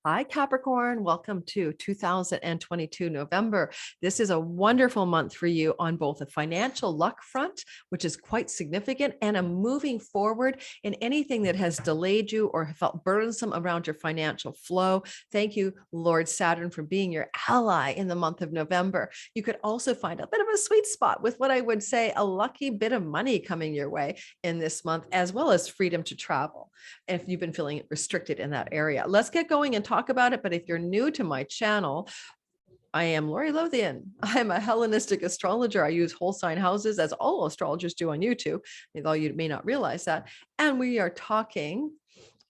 Hi, Capricorn. Welcome to 2022 November. This is a wonderful month for you on both a financial luck front, which is quite significant, and a moving forward in anything that has delayed you or felt burdensome around your financial flow. Thank you, Lord Saturn, for being your ally in the month of November. You could also find a bit of a sweet spot with what I would say a lucky bit of money coming your way in this month, as well as freedom to travel if you've been feeling restricted in that area. Let's get going and talk about it. But if you're new to my channel, I am Lori Lothian. I'm a Hellenistic astrologer. I use whole sign houses, as all astrologers do on YouTube, although you may not realize that. And we are talking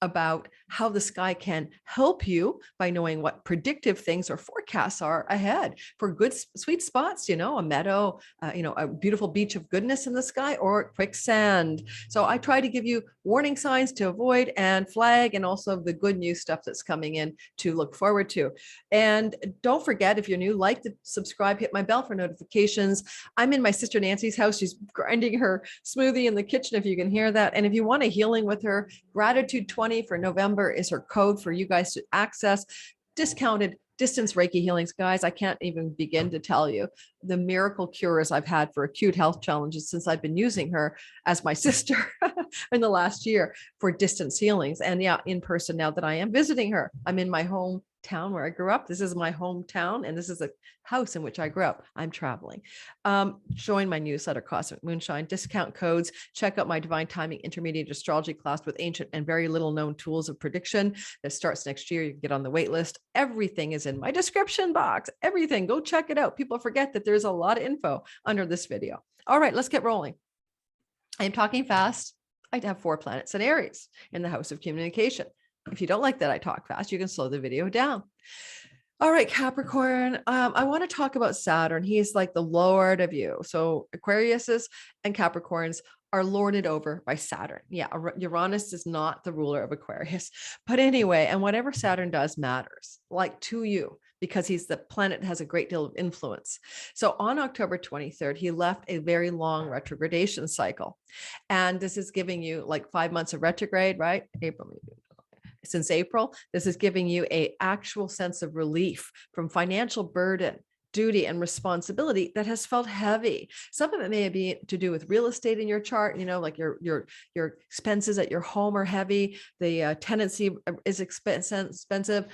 about how the sky can help you by knowing what predictive things or forecasts are ahead for good, sweet spots, a meadow, a beautiful beach of goodness in the sky, or quicksand. So I try to give you warning signs to avoid and flag, and also the good news stuff that's coming in to look forward to. And don't forget, if you're new, like to subscribe, hit my bell for notifications. I'm in my sister Nancy's house. She's grinding her smoothie in the kitchen, if you can hear that. And if you want a healing with her, Gratitude 20 for November is her code for you guys to access discounted distance Reiki healings. Guys, I can't even begin to tell you the miracle cures I've had for acute health challenges since I've been using her as my sister in the last year for distance healings. And yeah, in person now that I am visiting her. I'm in my hometown where I grew up. This is my hometown, and this is a house in which I grew up. I'm traveling. Join my newsletter, Cosmic Moonshine, discount codes. Check out my Divine Timing Intermediate Astrology class with ancient and very little known tools of prediction that starts next year. You can get on the wait list. Everything is in my description box. Everything. Go check it out. People forget that there's a lot of info under this video. All right, let's get rolling. I am talking fast. I have 4 planets in Aries in the house of communication. If you don't like that I talk fast, you can slow the video down. All right, Capricorn, I want to talk about Saturn. He's like the Lord of you. So Aquariuses and Capricorns are lorded over by Saturn. Yeah, Uranus is not the ruler of Aquarius. But anyway, and whatever Saturn does matters, like to you, because he's the planet that has a great deal of influence. So on October 23rd, he left a very long retrogradation cycle. And this is giving you like 5 months of retrograde, right? Since April, this is giving you an actual sense of relief from financial burden, duty, and responsibility that has felt heavy. Some of it may be to do with real estate in your chart, like your expenses at your home are heavy. The tenancy is expensive.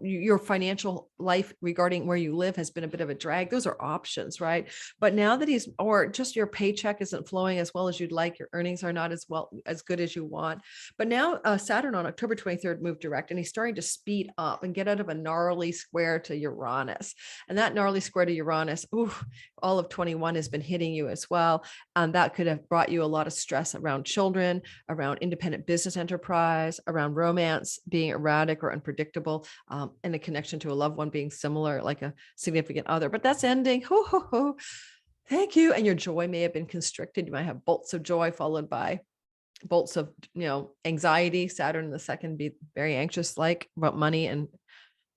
Your financial life regarding where you live has been a bit of a drag. Those are options, right? But now that or just your paycheck isn't flowing as well as you'd like, your earnings are not as good as you want. But now Saturn on October 23rd moved direct, and he's starting to speed up and get out of a gnarly square to Uranus. And that gnarly square to Uranus, all of 21 has been hitting you as well. That could have brought you a lot of stress around children, around independent business enterprise, around romance being erratic or unpredictable, and a connection to a loved one being similar, like a significant other. But that's ending. Thank you. And your joy may have been constricted. You might have bolts of joy followed by bolts of anxiety. Saturn in the second be very anxious, like about money and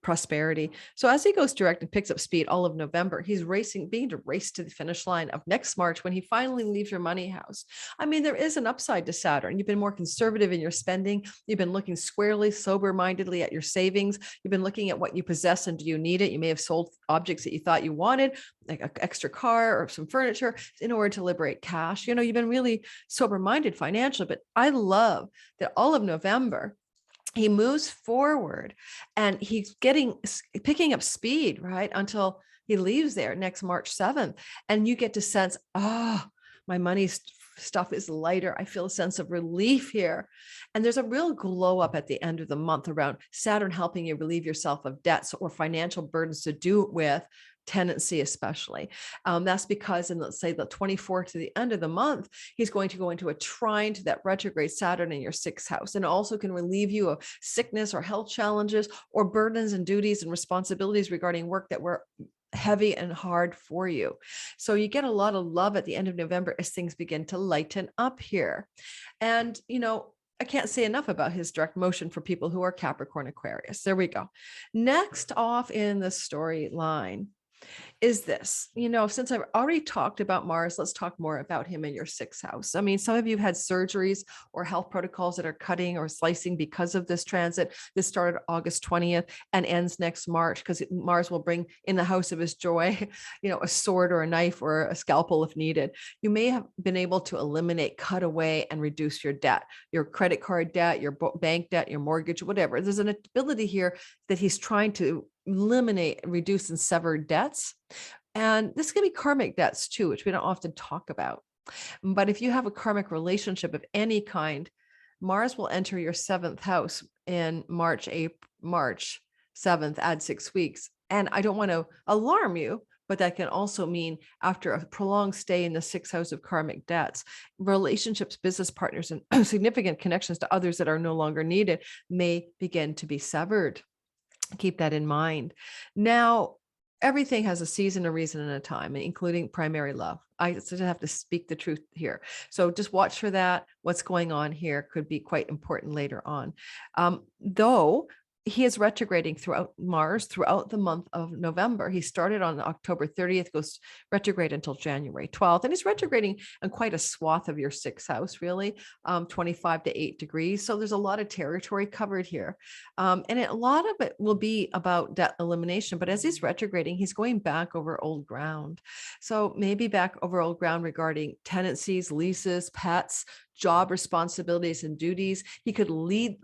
prosperity. So as he goes direct and picks up speed all of November, he's being to race to the finish line of next March when he finally leaves your money house. I mean, there is an upside to Saturn. You've been more conservative in your spending. You've been looking squarely, sober-mindedly at your savings. You've been looking at what you possess and do you need it? You may have sold objects that you thought you wanted, like an extra car or some furniture, in order to liberate cash. You've been really sober-minded financially, but I love that all of November, he moves forward and he's picking up speed, right? Until he leaves there next March 7th. And you get to sense, my money stuff is lighter. I feel a sense of relief here. And there's a real glow up at the end of the month around Saturn helping you relieve yourself of debts or financial burdens to do with tenancy, especially. That's because in, let's say, the 24th to the end of the month, he's going to go into a trine to that retrograde Saturn in your 6th house, and also can relieve you of sickness or health challenges or burdens and duties and responsibilities regarding work that were heavy and hard for you. So you get a lot of love at the end of November as things begin to lighten up here. And, I can't say enough about his direct motion for people who are Capricorn Aquarius. There we go. Next off in the storyline, is this, since I've already talked about Mars, let's talk more about him in your sixth house. I mean, some of you have had surgeries or health protocols that are cutting or slicing because of this transit. This started August 20th and ends next March, because Mars will bring in the house of his joy, a sword or a knife or a scalpel if needed. You may have been able to eliminate, cut away, and reduce your debt, your credit card debt, your bank debt, your mortgage, whatever. There's an ability here that he's trying to eliminate, reduce, and sever debts. And this can be karmic debts too, which we don't often talk about. But if you have a karmic relationship of any kind, Mars will enter your seventh house in March 7th, add 6 weeks. And I don't want to alarm you, but that can also mean after a prolonged stay in the sixth house of karmic debts, relationships, business partners, and significant connections to others that are no longer needed may begin to be severed. Keep that in mind. Now, everything has a season, a reason, and a time, including primary love. I just have to speak the truth here. So just watch for that. What's going on here could be quite important later on. Though he is retrograding throughout Mars throughout the month of November. He started on October 30th, goes retrograde until January 12th. And he's retrograding in quite a swath of your sixth house, really, 25 to 8 degrees. So there's a lot of territory covered here. And a lot of it will be about debt elimination. But as he's retrograding, he's going back over old ground. So maybe back over old ground regarding tenancies, leases, pets, job responsibilities and duties. He could lead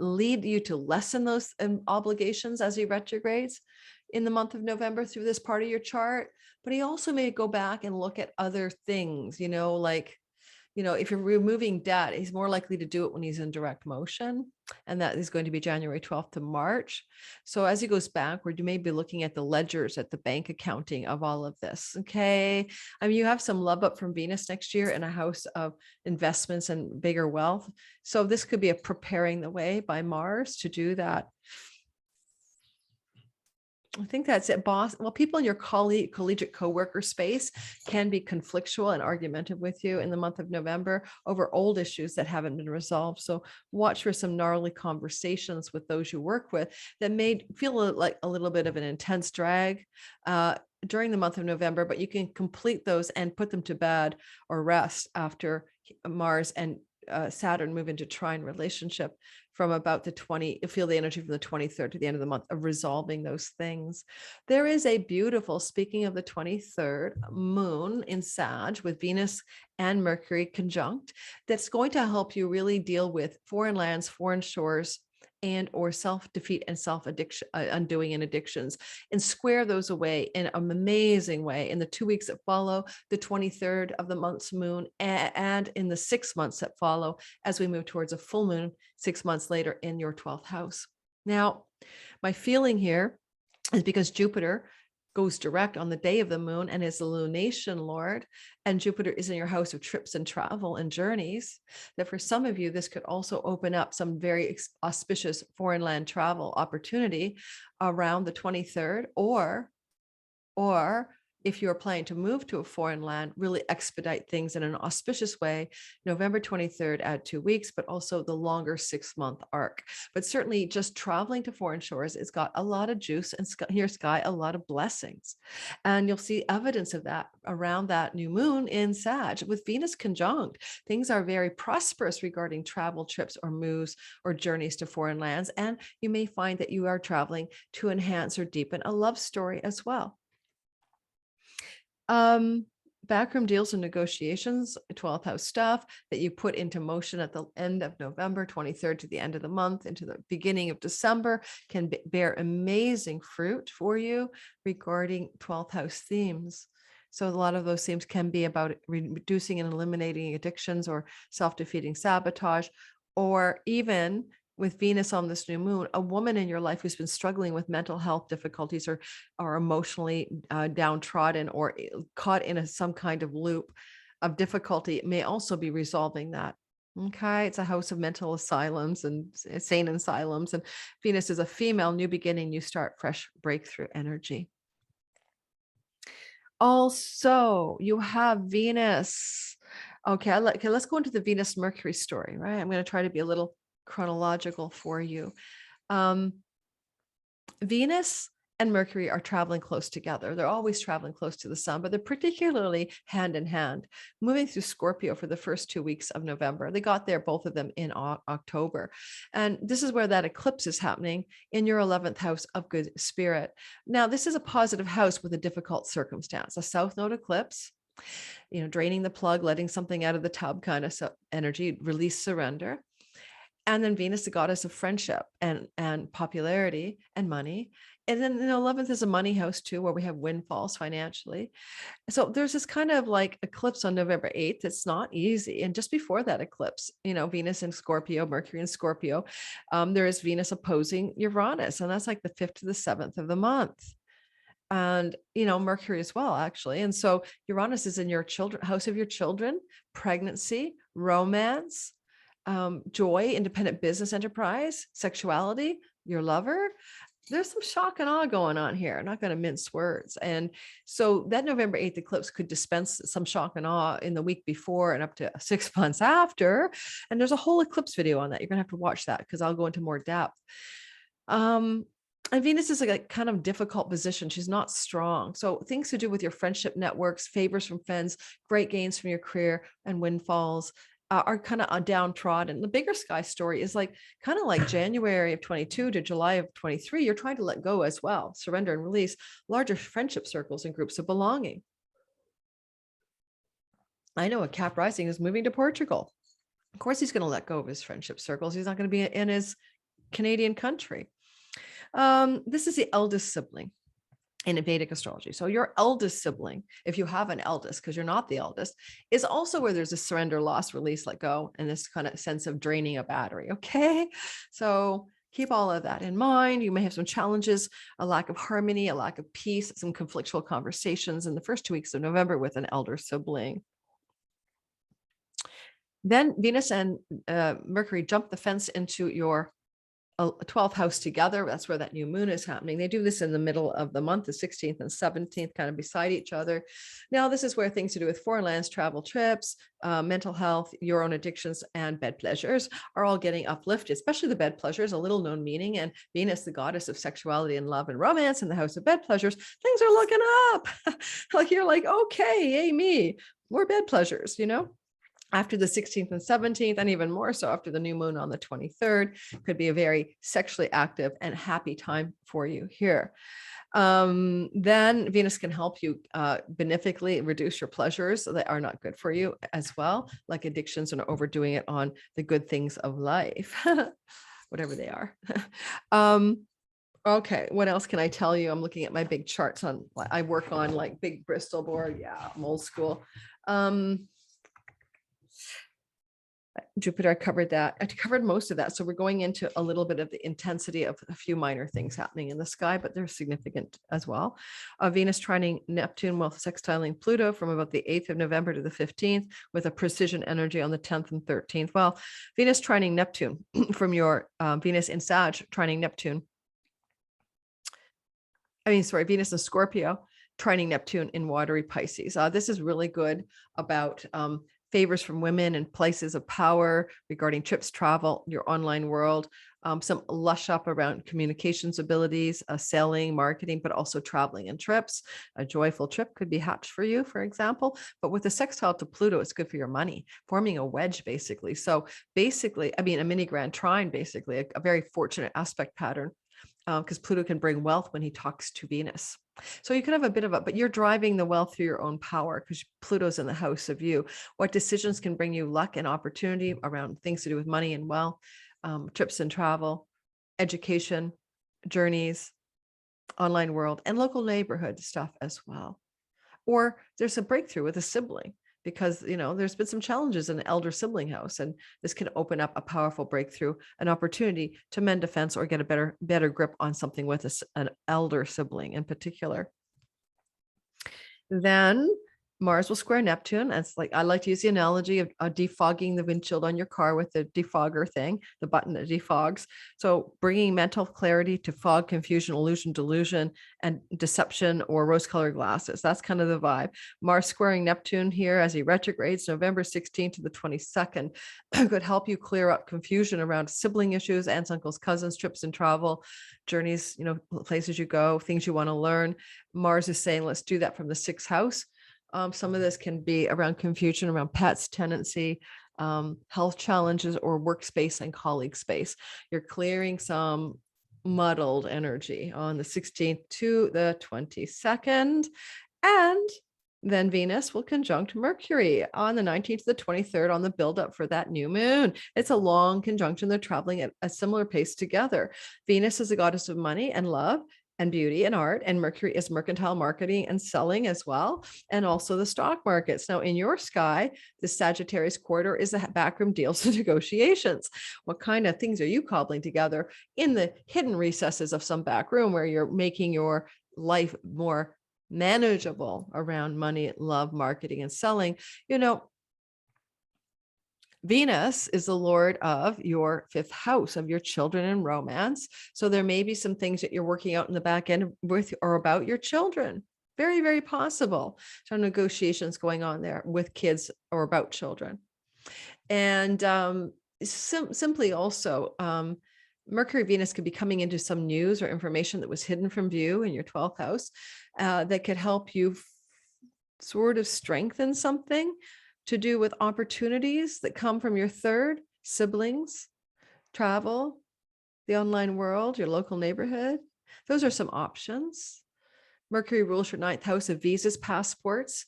you to lessen those obligations as he retrogrades in the month of November through this part of your chart. But he also may go back and look at other things, like, if you're removing debt, he's more likely to do it when he's in direct motion. And that is going to be January 12th to March. So as he goes backward, you may be looking at the ledgers, at the bank accounting of all of this. Okay. I mean, you have some love up from Venus next year in a house of investments and bigger wealth. So this could be a preparing the way by Mars to do that. I think that's it, boss. Well, people in your collegiate coworker space can be conflictual and argumentative with you in the month of November over old issues that haven't been resolved. So watch for some gnarly conversations with those you work with that may feel like a little bit of an intense drag during the month of November, but you can complete those and put them to bed or rest after Mars and Saturn move into trine relationship from about feel the energy from the 23rd to the end of the month of resolving those things. There is a beautiful, speaking of the 23rd, moon in Sag with Venus and Mercury conjunct that's going to help you really deal with foreign lands, foreign shores, and or self-defeat and self-addiction, undoing and addictions, and square those away in an amazing way in the 2 weeks that follow the 23rd of the month's moon, and in the 6 months that follow as we move towards a full moon 6 months later in your 12th house. Now, my feeling here is because Jupiter goes direct on the day of the moon and is the lunation lord, and Jupiter is in your house of trips and travel and journeys, that for some of you, this could also open up some very auspicious foreign land travel opportunity around the 23rd, or if you're planning to move to a foreign land, really expedite things in an auspicious way, November 23rd, add 2 weeks, but also the longer 6-month arc. But certainly just traveling to foreign shores, it's got a lot of juice, and here, Sky, a lot of blessings. And you'll see evidence of that around that new moon in Sag with Venus conjunct. Things are very prosperous regarding travel, trips, or moves or journeys to foreign lands. And you may find that you are traveling to enhance or deepen a love story as well. Backroom deals and negotiations, 12th house stuff that you put into motion at the end of November 23rd to the end of the month into the beginning of December can bear amazing fruit for you regarding 12th house themes. So a lot of those themes can be about reducing and eliminating addictions or self-defeating sabotage, or even with Venus on this new moon, a woman in your life who's been struggling with mental health difficulties or emotionally downtrodden or caught in some kind of loop of difficulty may also be resolving that. Okay, it's a house of mental asylums and sane asylums, and Venus is a female, new beginning, new start, fresh breakthrough energy. Also, you have Venus. Okay, let's go into the Venus Mercury story, right? I'm going to try to be a little chronological for you. Venus and Mercury are traveling close together. They're always traveling close to the sun, but they're particularly hand in hand, moving through Scorpio for the first 2 weeks of November. They got there, both of them, in October. And this is where that eclipse is happening, in your 11th house of good spirit. Now, this is a positive house with a difficult circumstance, a south node eclipse, draining the plug, letting something out of the tub kind of energy, release, surrender. And then Venus, the goddess of friendship and popularity and money. And then the 11th is a money house too, where we have windfalls financially. So there's this kind of like eclipse on November 8th. It's not easy. And just before that eclipse, Venus in Scorpio, Mercury in Scorpio, there is Venus opposing Uranus. And that's like the 5th to the 7th of the month. And, Mercury as well, actually. And so Uranus is in your house of your children, pregnancy, romance, joy, independent business enterprise, sexuality, your lover. There's some shock and awe going on here. I'm not going to mince words. And so that November 8th eclipse could dispense some shock and awe in the week before and up to 6 months after. And there's a whole eclipse video on that. You're going to have to watch that because I'll go into more depth. And Venus is a kind of difficult position. She's not strong. So things to do with your friendship networks, favors from friends, great gains from your career, and windfalls are kind of downtrodden. The bigger sky story is kind of like January of 22 to July of 23. You're trying to let go as well, surrender and release larger friendship circles and groups of belonging. I know a Cap rising is moving to Portugal. Of course, he's going to let go of his friendship circles. He's not going to be in his Canadian country. This is the eldest sibling in Vedic astrology. So your eldest sibling, if you have an eldest, because you're not the eldest, is also where there's a surrender, loss, release, let go, and this kind of sense of draining a battery. Okay. So keep all of that in mind. You may have some challenges, a lack of harmony, a lack of peace, some conflictual conversations in the first 2 weeks of November with an elder sibling. Then Venus and Mercury jump the fence into your 12th house together. That's where that new moon is happening. They do this in the middle of the month, the 16th and 17th, kind of beside each other. Now, this is where things to do with foreign lands, travel, trips, mental health, your own addictions, and bed pleasures are all getting uplifted, especially the bed pleasures, a little known meaning. And Venus, the goddess of sexuality and love and romance in the house of bed pleasures, things are looking up. You're like, okay, yay me, more bed pleasures, after the 16th and 17th, and even more so after the new moon on the 23rd, could be a very sexually active and happy time for you here. Then Venus can help you benefically reduce your pleasures that are not good for you as well, like addictions and overdoing it on the good things of life, whatever they are. Okay, what else can I tell you? I'm looking at my big charts I work on like big Bristol board. Yeah, I'm old school. Jupiter, I covered that. I covered most of that. So we're going into a little bit of the intensity of a few minor things happening in the sky, but they're significant as well. Venus trining Neptune while sextiling Pluto from about the 8th of November to the 15th with a precision energy on the 10th and 13th. Well, Venus trining Neptune from your Venus in Sag trining Neptune. Venus in Scorpio trining Neptune in watery Pisces. This is really good about favors from women and places of power regarding trips, travel, your online world, some lush up around communications abilities, selling, marketing, but also traveling and trips. A joyful trip could be hatched for you, for example. But with the sextile to Pluto, it's good for your money, forming a wedge, basically. So basically, a mini grand trine, basically, a very fortunate aspect pattern, because Pluto can bring wealth when he talks to Venus. So you can have a bit of but you're driving the wealth through your own power because Pluto's in the house of you. What decisions can bring you luck and opportunity around things to do with money and wealth, trips and travel, education, journeys, online world, and local neighborhood stuff as well. Or there's a breakthrough with a sibling because, there's been some challenges in the elder sibling house, and this can open up a powerful breakthrough, an opportunity to mend a fence or get a better grip on something with an elder sibling in particular. Then Mars will square Neptune. It's like, I like to use the analogy of defogging the windshield on your car with the defogger thing, the button that defogs. So bringing mental clarity to fog, confusion, illusion, delusion, and deception, or rose-colored glasses. That's kind of the vibe. Mars squaring Neptune here as he retrogrades November 16th to the 22nd could help you clear up confusion around sibling issues, aunts, uncles, cousins, trips and travel, journeys, places you go, things you want to learn. Mars is saying, let's do that from the 6th house. Some of this can be around confusion around pets, tenancy, health challenges, or workspace and colleague space. You're clearing some muddled energy on the 16th to the 22nd. And then Venus will conjunct Mercury on the 19th to the 23rd on the buildup for that new moon. It's a long conjunction. They're traveling at a similar pace together. Venus is a goddess of money and love and beauty and art, and Mercury is mercantile marketing and selling as well, and also the stock markets. Now in your sky, the Sagittarius quarter is the backroom deals and negotiations. What kind of things are you cobbling together in the hidden recesses of some back room where you're making your life more manageable around money, love, marketing, and selling? Venus is the Lord of your 5th house, of your children and romance. So there may be some things that you're working out in the back end with or about your children. Very, very possible. So negotiations going on there with kids or about children. And simply also, Mercury Venus could be coming into some news or information that was hidden from view in your 12th house that could help you sort of strengthen something to do with opportunities that come from your 3rd, siblings, travel, the online world, your local neighborhood. Those are some options. Mercury rules your 9th house of visas, passports,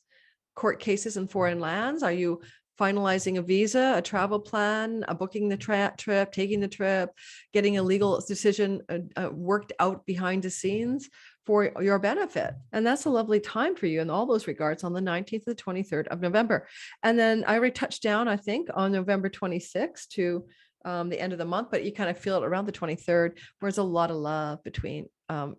court cases, and foreign lands. Are you finalizing a visa, a travel plan, booking the trip, taking the trip, getting a legal decision worked out behind the scenes for your benefit? And that's a lovely time for you in all those regards on the 19th to the 23rd of November. And then I already touched down, I think, on November 26th to the end of the month, but you kind of feel it around the 23rd, where there's a lot of love between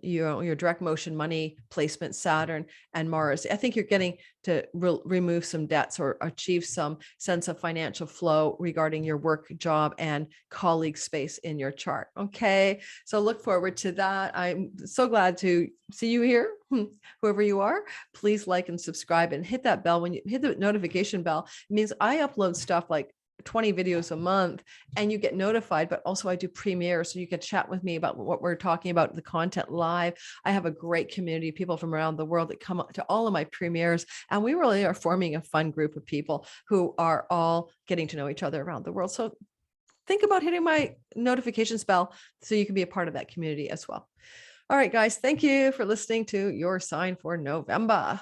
your direct motion money placement, Saturn and Mars. I think you're getting to remove some debts or achieve some sense of financial flow regarding your work, job, and colleague space in your chart. Okay, so look forward to that. I'm so glad to see you here. Whoever you are, please like and subscribe and hit that bell. When you hit the notification bell, it means I upload stuff like 20 videos a month and you get notified, but also I do premieres, so you can chat with me about what we're talking about, the content live. I have a great community of people from around the world that come to all of my premieres, and we really are forming a fun group of people who are all getting to know each other around the world. So think about hitting my notifications bell so you can be a part of that community as well. All right, guys, thank you for listening to your sign for November.